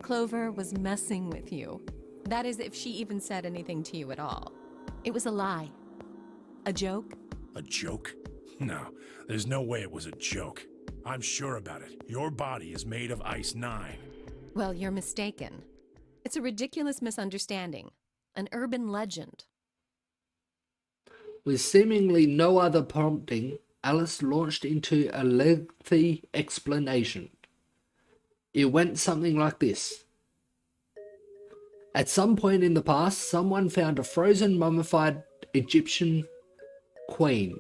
Clover was messing with you. That is, if she even said anything to you at all. It was a lie. A joke. A joke? No, there's no way it was a joke. I'm sure about it. Your body is made of Ice 9. Well, you're mistaken. It's a ridiculous misunderstanding. An urban legend. With seemingly no other prompting, Alice launched into a lengthy explanation. It went something like this. At some point in the past, someone found a frozen mummified Egyptian queen.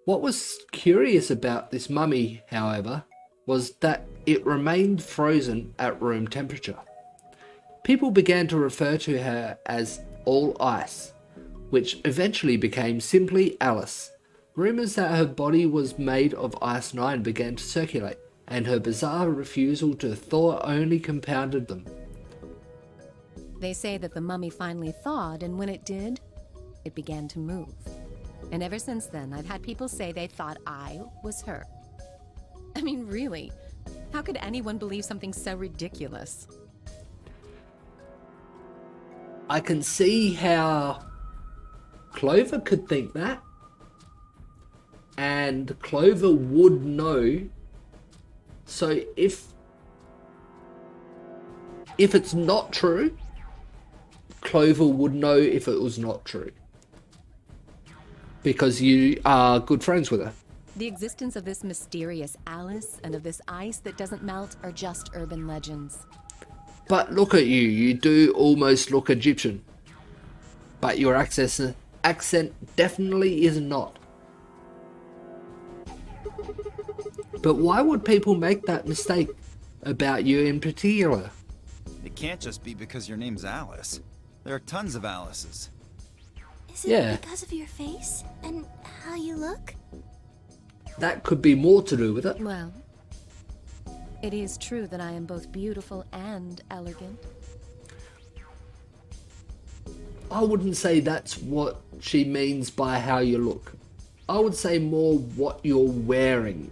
What was curious about this mummy, however, was that it remained frozen at room temperature. People began to refer to her as All Ice, which eventually became simply Alice. Rumours that her body was made of Ice 9 began to circulate, and her bizarre refusal to thaw only compounded them. They say that the mummy finally thawed, and when it did, it began to move. And ever since then, I've had people say they thought I was her. I mean, really, how could anyone believe something so ridiculous? I can see how Clover could think that, and Clover would know. So if it's not true, Clover would know if it was not true, because you are good friends with her. The existence of this mysterious Alice and of this ice that doesn't melt are just urban legends. But look at you, you do almost look Egyptian, but your accent definitely is not. But why would people make that mistake about you in particular? It can't just be because your name's Alice. There are tons of Alices. Is it Yeah. because of your face and how you look? That could be more to do with it. Well, it is true that I am both beautiful and elegant. I wouldn't say that's what she means by how you look. I would say more what you're wearing.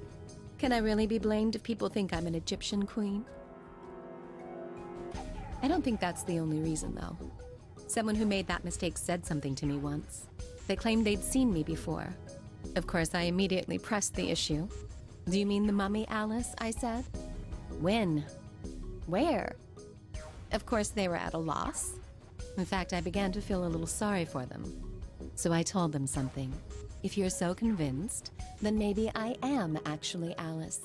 Can I really be blamed if people think I'm an Egyptian queen? I don't think that's the only reason, though. Someone who made that mistake said something to me once. They claimed they'd seen me before. Of course, I immediately pressed the issue. Do you mean the mummy, Alice? I said. When? Where? Of course, they were at a loss. In fact, I began to feel a little sorry for them. So I told them something. If you're so convinced, then maybe I am actually Alice.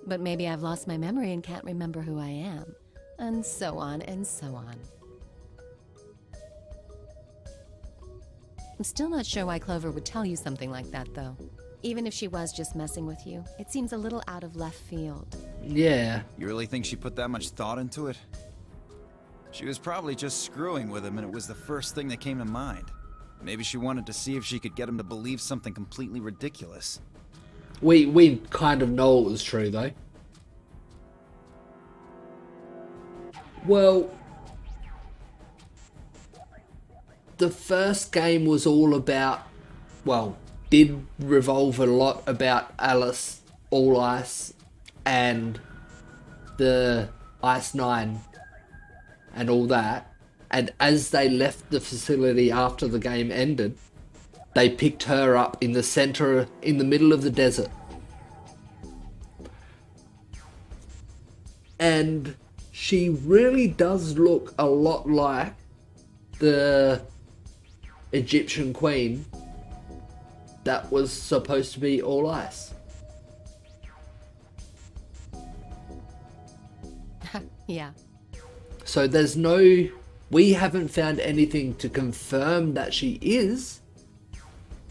But maybe I've lost my memory and can't remember who I am. And so on and so on. I'm still not sure why Clover would tell you something like that, though. Even if she was just messing with you, it seems a little out of left field. Yeah. You really think she put that much thought into it? She was probably just screwing with him and it was the first thing that came to mind. Maybe she wanted to see if she could get him to believe something completely ridiculous. We kind of know it was true, though. Well, the first game was all about, well, did revolve a lot about Alice, All Ice, and the Ice 9 and all that. And as they left the facility after the game ended, they picked her up in the center, in the middle of the desert. And she really does look a lot like the Egyptian queen that was supposed to be All Ice. Yeah. So there's we haven't found anything to confirm that she is,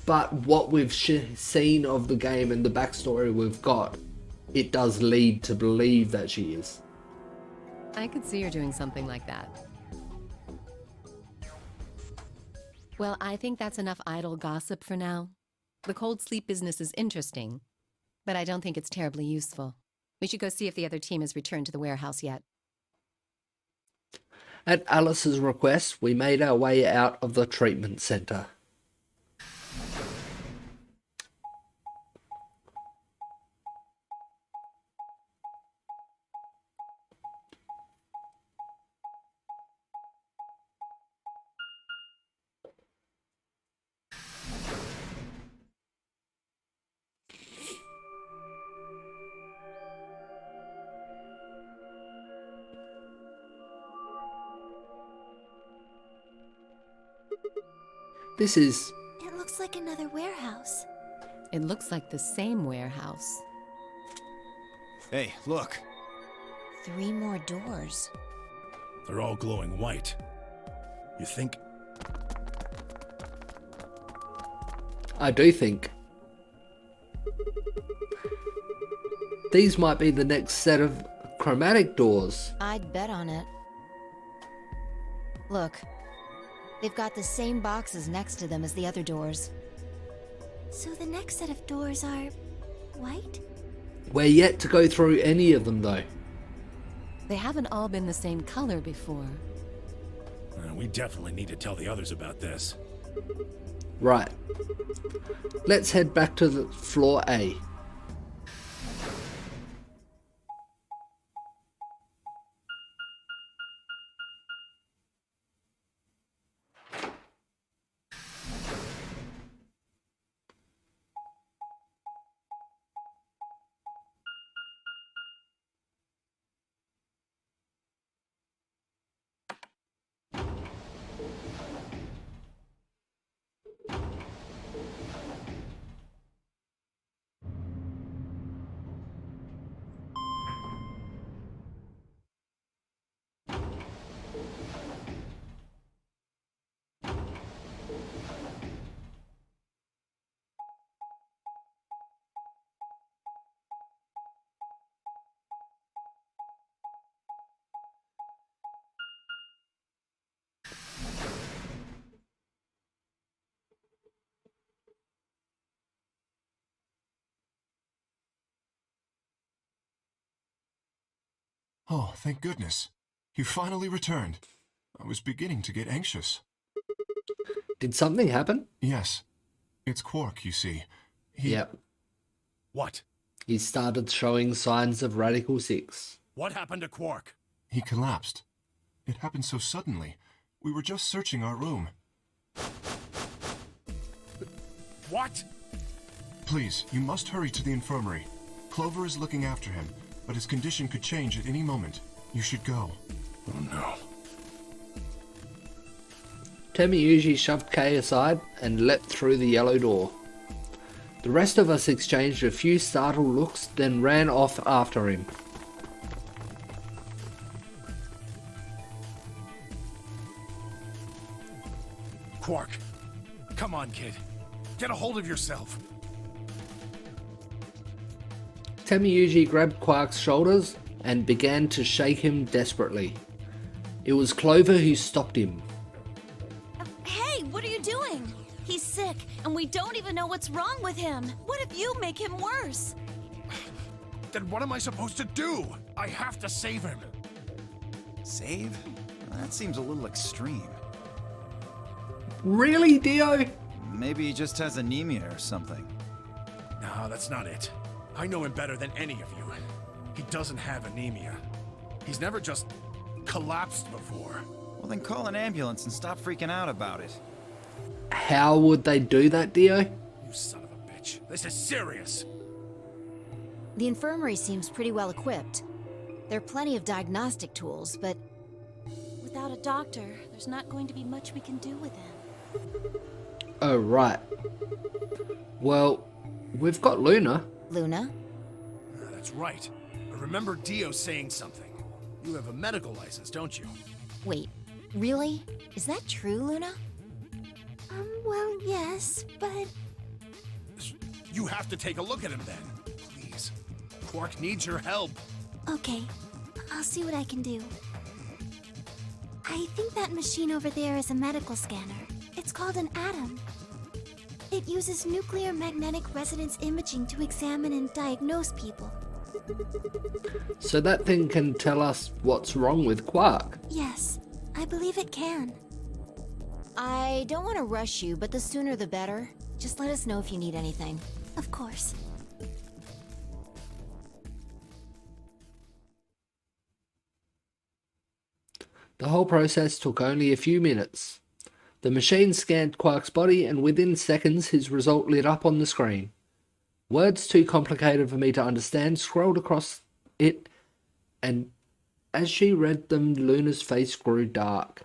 but what we've seen of the game and the backstory we've got, it does lead to believe that she is. I could see her doing something like that. Well, I think that's enough idle gossip for now. The cold sleep business is interesting, but I don't think it's terribly useful. We should go see if the other team has returned to the warehouse yet. At Alice's request, we made our way out of the treatment center. This is... It looks like another warehouse. It looks like the same warehouse. Hey, look. 3 more doors. They're all glowing white. You think? I do think. These might be the next set of chromatic doors. I'd bet on it. Look. They've got the same boxes next to them as the other doors. So the next set of doors are white? We're yet to go through any of them though. They haven't all been the same color before. We definitely need to tell the others about this. Right. Let's head back to the floor A. Oh, thank goodness. You finally returned. I was beginning to get anxious. Did something happen? Yes. It's Quark, you see. Yep. What? He started showing signs of Radical 6. What happened to Quark? He collapsed. It happened so suddenly. We were just searching our room. What? Please, you must hurry to the infirmary. Clover is looking after him, but his condition could change at any moment. You should go. Oh no. Temiyuji shoved Kay aside and leapt through the yellow door. The rest of us exchanged a few startled looks, then ran off after him. Quark. Come on, kid. Get a hold of yourself. Temiyuji grabbed Quark's shoulders and began to shake him desperately. It was Clover who stopped him. Hey, what are you doing? He's sick, and we don't even know what's wrong with him. What if you make him worse? Then what am I supposed to do? I have to save him. Save? That seems a little extreme. Really, Dio? Maybe he just has anemia or something. No, that's not it. I know him better than any of you. He doesn't have anemia. He's never just collapsed before. Well, then call an ambulance and stop freaking out about it. How would they do that, Dio? You son of a bitch. This is serious. The infirmary seems pretty well equipped. There are plenty of diagnostic tools, but Without a doctor, there's not going to be much we can do with him. Oh, right. Well, we've got Luna. Luna? That's right. I remember Dio saying something. You have a medical license, don't you? Wait, really? Is that true, Luna? Well, yes, but... You have to take a look at him then. Please. Quark needs your help. Okay, I'll see what I can do. I think that machine over there is a medical scanner. It's called an atom. It uses nuclear magnetic resonance imaging to examine and diagnose people. So that thing can tell us what's wrong with Quark. Yes, I believe it can. I don't want to rush you, but the sooner the better. Just let us know if you need anything. Of course. The whole process took only a few minutes. The machine scanned Quark's body, and within seconds his result lit up on the screen. Words too complicated for me to understand scrolled across it, and as she read them, Luna's face grew dark.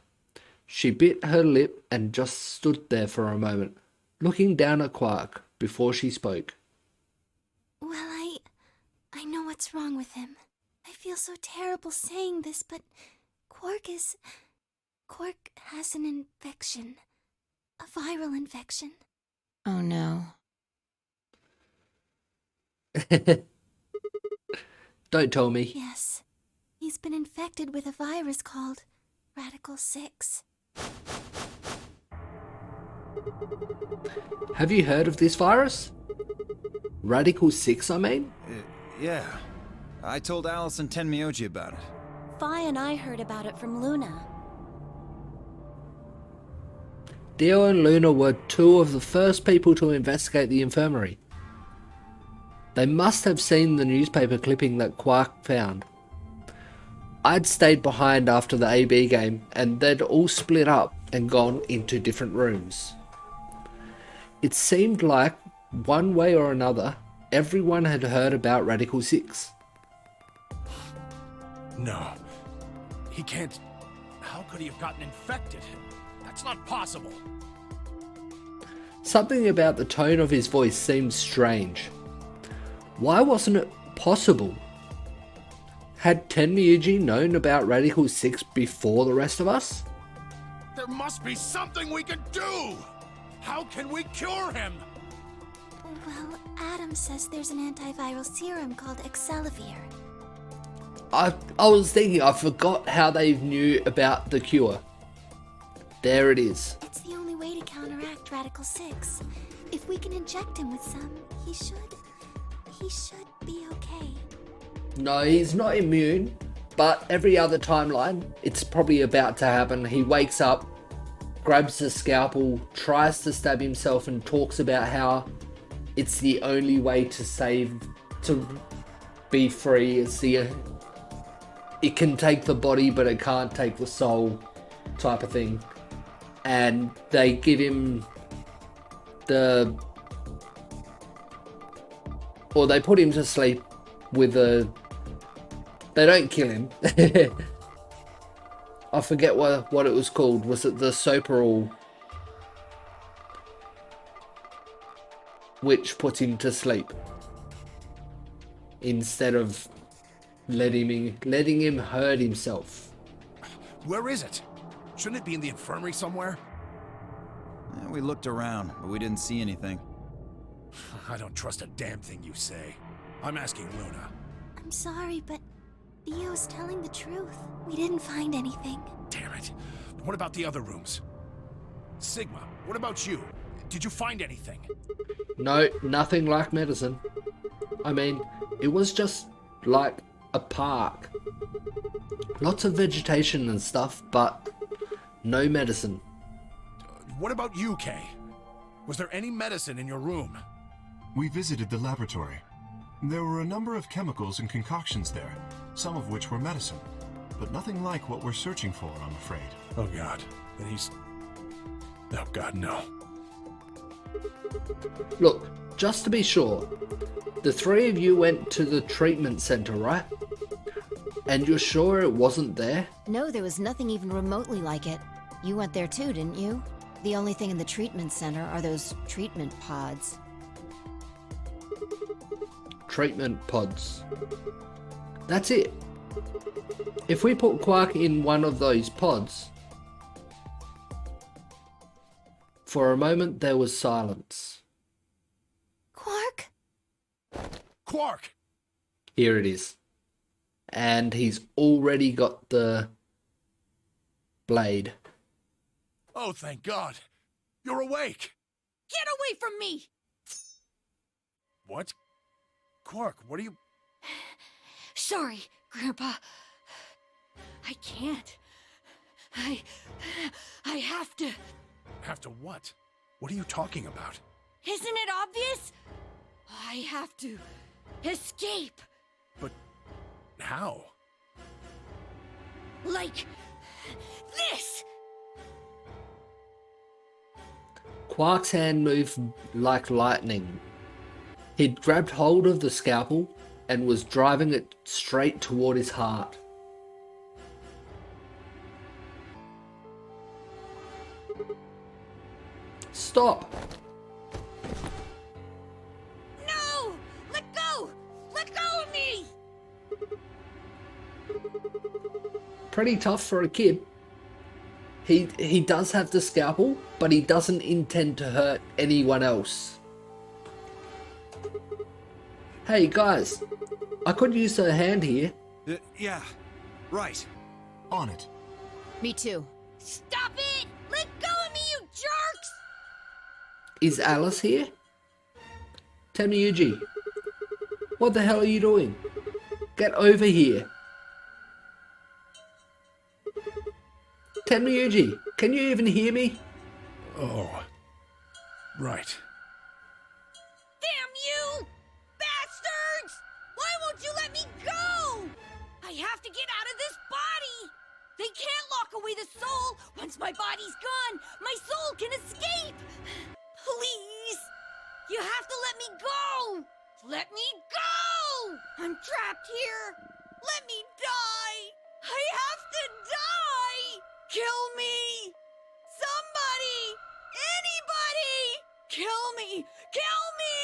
She bit her lip and just stood there for a moment, looking down at Quark before she spoke. Well, I know what's wrong with him. I feel so terrible saying this, but Quark has an infection. A viral infection. Oh no. Don't tell me. Yes. He's been infected with a virus called Radical 6. Have you heard of this virus? Radical 6, I mean? Yeah. I told Alice and Tenmyoji about it. Fi and I heard about it from Luna. Dio and Luna were two of the first people to investigate the infirmary. They must have seen the newspaper clipping that Quark found. I'd stayed behind after the AB game, and they'd all split up and gone into different rooms. It seemed like, one way or another, everyone had heard about Radical 6. No. He can't... How could he have gotten infected? That's not possible. Something about the tone of his voice seemed strange. Why wasn't it possible? Had Tenmyoji known about Radical 6 before the rest of us? There must be something we can do! How can we cure him? Well, Adam says there's an antiviral serum called Excelavir. I was thinking, I forgot how they knew about the cure. There it is. It's the only way to counteract Radical 6. If we can inject him with some, he should be okay. No, he's not immune, but every other timeline, it's probably about to happen. He wakes up, grabs the scalpel, tries to stab himself, and talks about how it's the only way to be free. It can take the body, but it can't take the soul, type of thing. And they give him they put him to sleep with they don't kill him. I forget what it was called. Was it the Soperal, which put him to sleep instead of letting him hurt himself? Where is it? Shouldn't it be in the infirmary somewhere? We looked around, but we didn't see anything. I don't trust a damn thing you say. I'm asking Luna. I'm sorry, but Theo's telling the truth. We didn't find anything. Damn it. What about the other rooms? Sigma, what about you? Did you find anything? No, nothing like medicine. I mean, it was just like a park. Lots of vegetation and stuff, but no medicine. What about you, Kay? Was there any medicine in your room? We visited the laboratory. There were a number of chemicals and concoctions there, some of which were medicine, but nothing like what we're searching for, I'm afraid. Oh God, then he's... Oh God, no. Look, just to be sure, the three of you went to the treatment center, right? And you're sure it wasn't there? No, there was nothing even remotely like it. You went there too, didn't you? The only thing in the treatment center are those treatment pods. Treatment pods. That's it. If we put Quark in one of those pods... For a moment there was silence. Quark? Quark! Here it is. And he's already got the blade. Oh, thank God. You're awake. Get away from me! What? Quark, what are you... Sorry, Grandpa. I can't. I have to. Have to what? What are you talking about? Isn't it obvious? I have to escape. But... how? Like this! Quark's hand moved like lightning. He'd grabbed hold of the scalpel and was driving it straight toward his heart. stop. No! Let go! Let go of me! Pretty tough for a kid. He does have the scalpel, but he doesn't intend to hurt anyone else. Hey guys, I could use a hand here. Yeah, right. On it. Me too. Stop it! Let go of me, you jerks! Is Alice here? Temiyuji, what the hell are you doing? Get over here. Temiyuji, can you even hear me? Oh. Right. Damn you! Bastards! Why won't you let me go? I have to get out of this body! They can't lock away the soul! Once my body's gone, my soul can escape! Please! You have to let me go! Let me go! I'm trapped here! Let me die! I have to die! Kill me! Somebody! Anybody! Kill me! Kill me!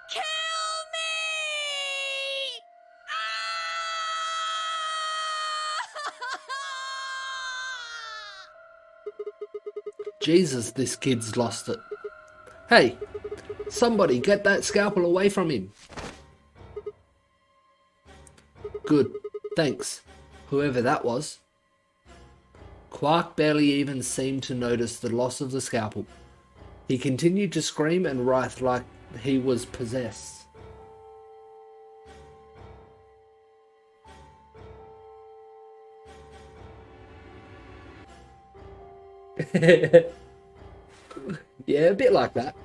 Kill me! Ah! Jesus, this kid's lost it. Hey, somebody get that scalpel away from him. Good, thanks, whoever that was. Quark barely even seemed to notice the loss of the scalpel. He continued to scream and writhe like he was possessed. Yeah, a bit like that.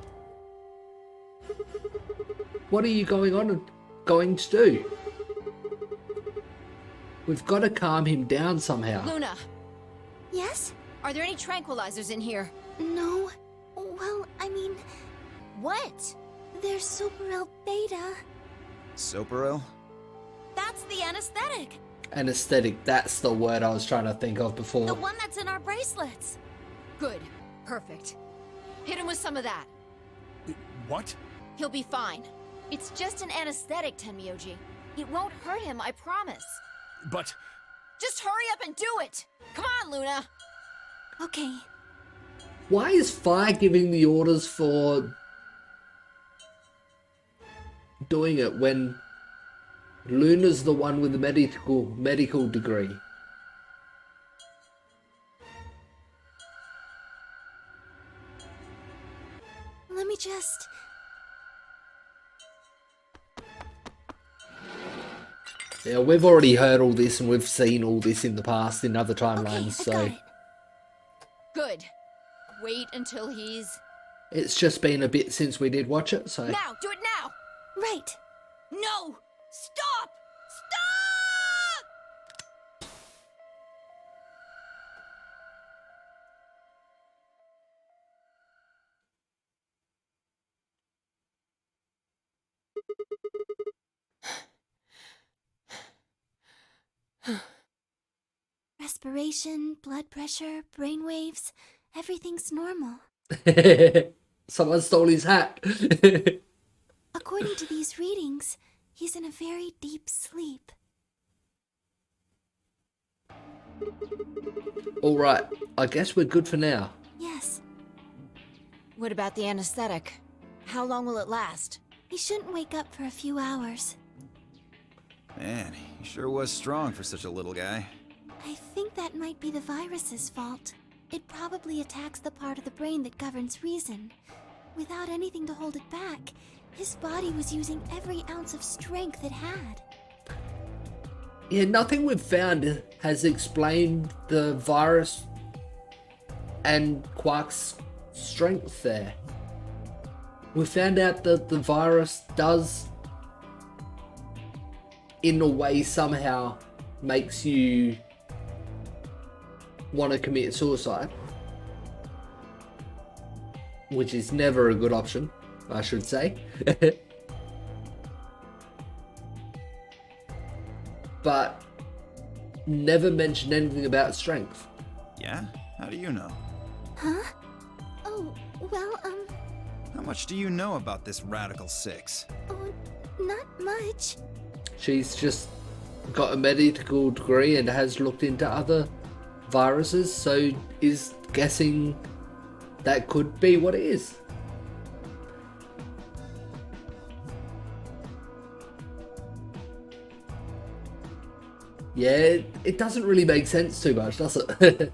What are you going to do? We've got to calm him down somehow. Luna, Yes? are there any tranquilizers in here? No. Well, I mean, What? there's Superel Beta. Soperil? That's the anesthetic. Anesthetic, that's the word I was trying to think of before. The one that's in our bracelets. Good. Perfect. Hit him with some of that. What? He'll be fine. It's just an anesthetic, Tenmyoji. It won't hurt him, I promise. But... Just hurry up and do it! Come on, Luna! Okay. Why is Fire giving the orders for doing it when Luna's the one with the medical degree? Let me just... Yeah, we've already heard all this and we've seen all this in the past in other Okay, timelines, I've got so it. Good. Wait until he's... it's just been a bit since we did watch it, so Now! Do it now! Right. No! Stop! Stop! Respiration, blood pressure, brain waves, everything's normal. someone stole his hat. According to these readings, he's in a very deep sleep. Alright, I guess we're good for now. Yes, What about the anesthetic? How long will it last? he shouldn't wake up for a few hours. Man, he sure was strong for such a little guy. I think that might be the virus's fault. It probably attacks the part of the brain that governs reason. Without anything to hold it back, his body was using every ounce of strength it had. Yeah, nothing we've found has explained the virus and Quark's strength there. We found out that the virus does, in a way, somehow makes you want to commit suicide, which is never a good option, I should say. But never mentioned anything about strength. Yeah? How do you know? Huh? Oh, Well, How much do you know about this Radical 6? oh, not much. She's just got a medical degree and has looked into other viruses, so is guessing that could be what it is. Yeah, it doesn't really make sense too much, does it?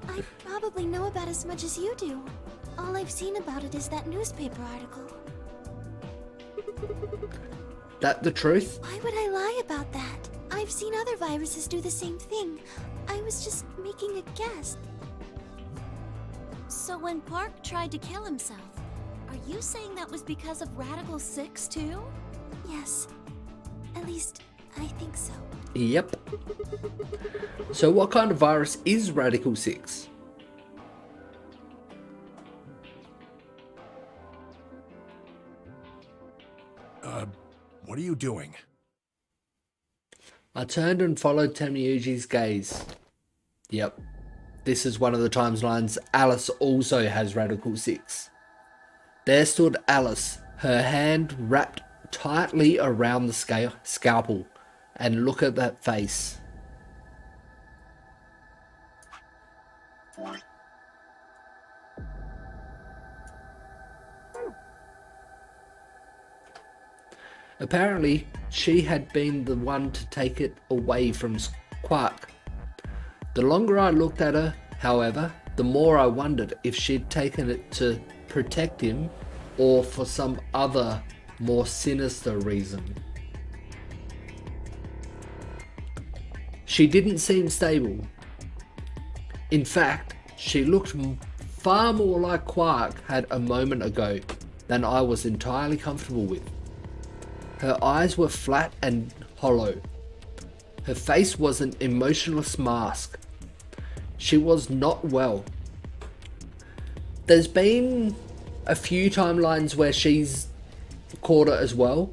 I probably know about as much as you do. All I've seen about it is that newspaper article. That the truth? Why would I lie about that? I've seen other viruses do the same thing. I was just making a guess. So when Park tried to kill himself, are you saying that was because of Radical 6 too? Yes. At least, I think so. Yep. So what kind of virus is Radical 6? What are you doing? I turned and followed Tamiuji's gaze. Yep. This is one of the timelines Alice also has Radical 6. There stood Alice, her hand wrapped tightly around the scalpel. And look at that face. Apparently, she had been the one to take it away from Quark. The longer I looked at her, however, the more I wondered if she'd taken it to protect him or for some other, more sinister reason. She didn't seem stable. In fact, she looked far more like Quark had a moment ago than I was entirely comfortable with. Her eyes were flat and hollow. Her face was an emotionless mask. She was not well. There's been a few timelines where she's caught it as well.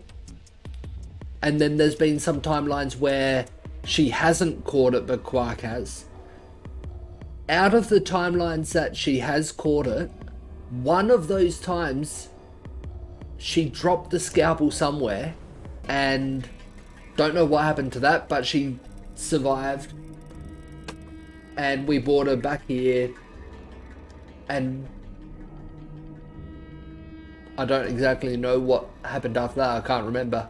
And then there's been some timelines where she hasn't caught it, but Quark has. Out of the timelines that she has caught it, one of those times she dropped the scalpel somewhere, and don't know what happened to that, but she survived. And we brought her back here, and I don't exactly know what happened after that. I can't remember.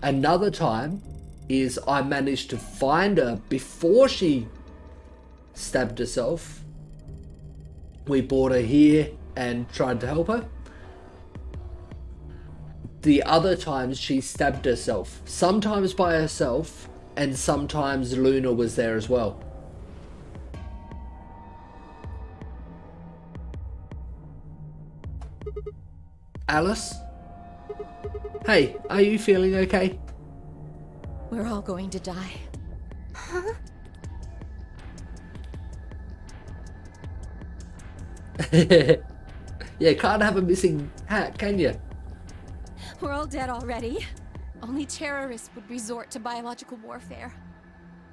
Another time is I managed to find her before she stabbed herself. We brought her here and tried to help her. The other times she stabbed herself, sometimes by herself, and sometimes Luna was there as well. Alice? Hey, are you feeling okay? We're all going to die. Huh? Yeah, can't have a missing hat, can you? We're all dead already. Only terrorists would resort to biological warfare.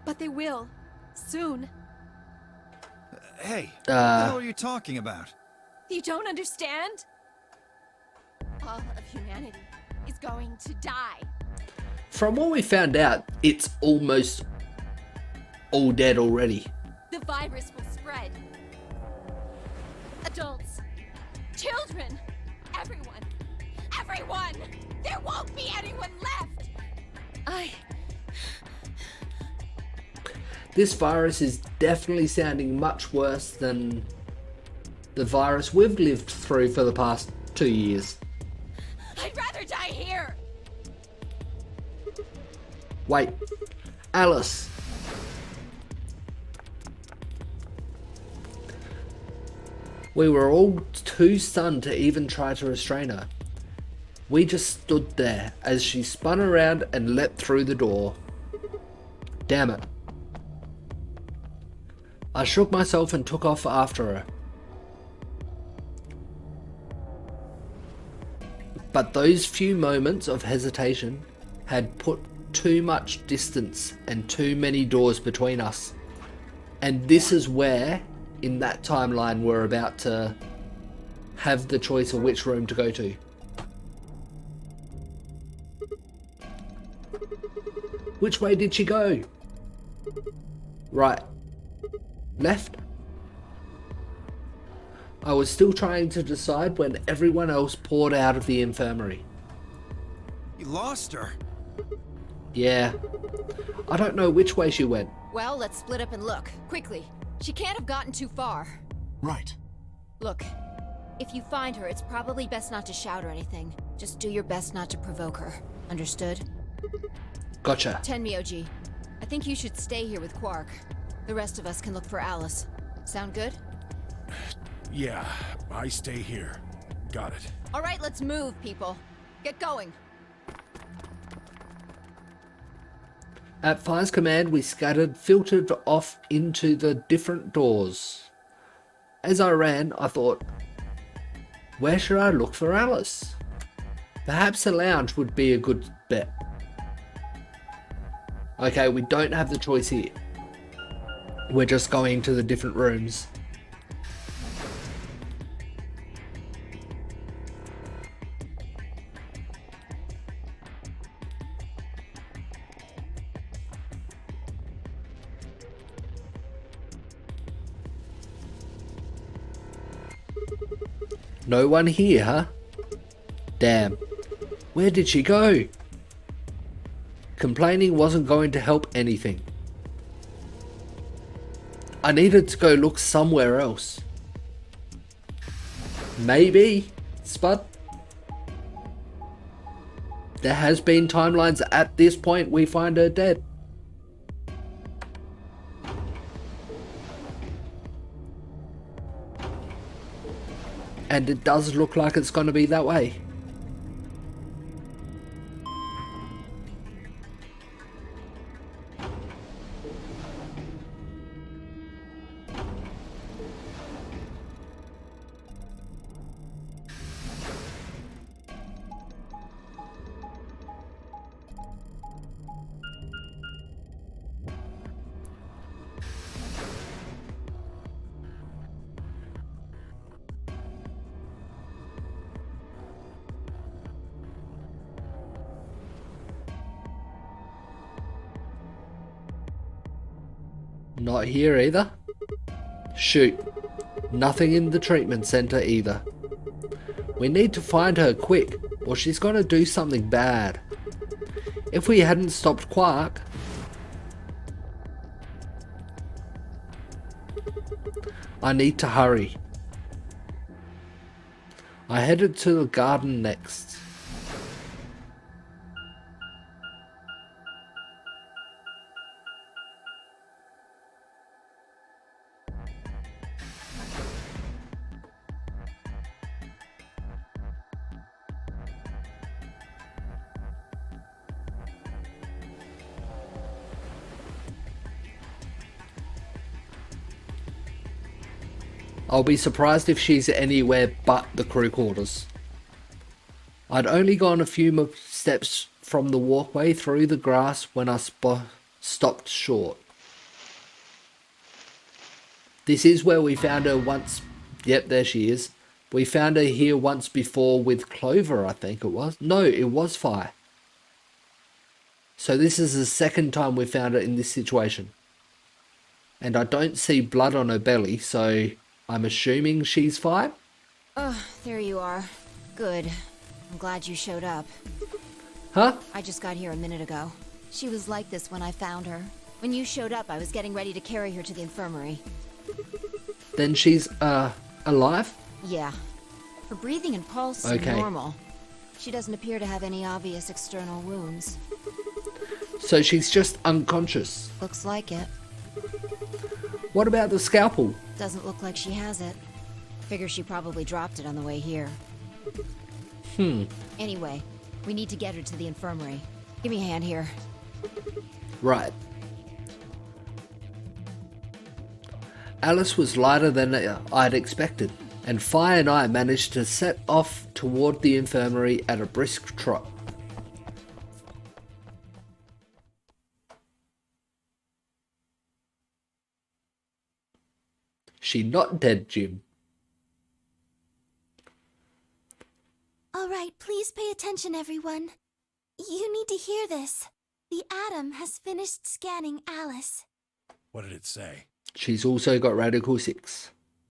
But they will. Soon. Hey, what the hell are you talking about? You don't understand? All of humanity is going to die. From what we found out, it's almost all dead already. The virus will spread. Adults, children, everyone. Everyone! There won't be anyone left! This virus is definitely sounding much worse than the virus we've lived through for the past 2 years. I'd rather die here! Wait, Alice. We were all too stunned to even try to restrain her. We just stood there as she spun around and leapt through the door. Damn it. I shook myself and took off after her. But those few moments of hesitation had put too much distance and too many doors between us. And this is where, in that timeline we're about to have the choice of which room to go to. Which way did she go? Right. Left? I was still trying to decide when everyone else poured out of the infirmary. You lost her. Yeah. I don't know which way she went. Well, let's split up and look. Quickly. She can't have gotten too far. Right. Look, if you find her, it's probably best not to shout or anything. Just do your best not to provoke her. Understood? Gotcha. Tenmyoji, I think you should stay here with Quark. The rest of us can look for Alice. Sound good? Yeah, I stay here. Got it. All right, let's move, people. Get going. At Fire's command, we scattered, filtered off into the different doors. As I ran, I thought, where should I look for Alice? Perhaps the lounge would be a good bet. Okay, we don't have the choice here. We're just going to the different rooms. No one here, huh? Damn. Where did she go? Complaining wasn't going to help anything. I needed to go look somewhere else. Maybe, Spud. There has been timelines at this point we find her dead. And it does look like it's going to be that way. Not here either. Shoot. Nothing in the treatment center either. We need to find her quick, or she's gonna do something bad. If we hadn't stopped Quark... I need to hurry. I headed to the garden next. I'll be surprised if she's anywhere but the crew quarters. I'd only gone a few steps from the walkway through the grass when I stopped short. This is where we found her once. Yep, there she is. We found her here once before with Clover, I think it was. No, it was Fire. So this is the second time we found her in this situation. And I don't see blood on her belly, so I'm assuming she's fine. Oh, there you are. Good. I'm glad you showed up. Huh? I just got here a minute ago. She was like this when I found her. When you showed up, I was getting ready to carry her to the infirmary. Then she's, alive? Yeah. Her breathing and pulse Okay. are normal. She doesn't appear to have any obvious external wounds. So she's just unconscious. Looks like it. What about the scalpel? Doesn't look like she has it. Figure she probably dropped it on the way here. Anyway, we need to get her to the infirmary. Give me a hand here. Right. Alice was lighter than I'd expected, and Fire and I managed to set off toward the infirmary at a brisk trot. She not dead, Jim. Please pay attention, everyone. You need to hear this. The Atom has finished scanning Alice. What did it say? She's also got Radical 6.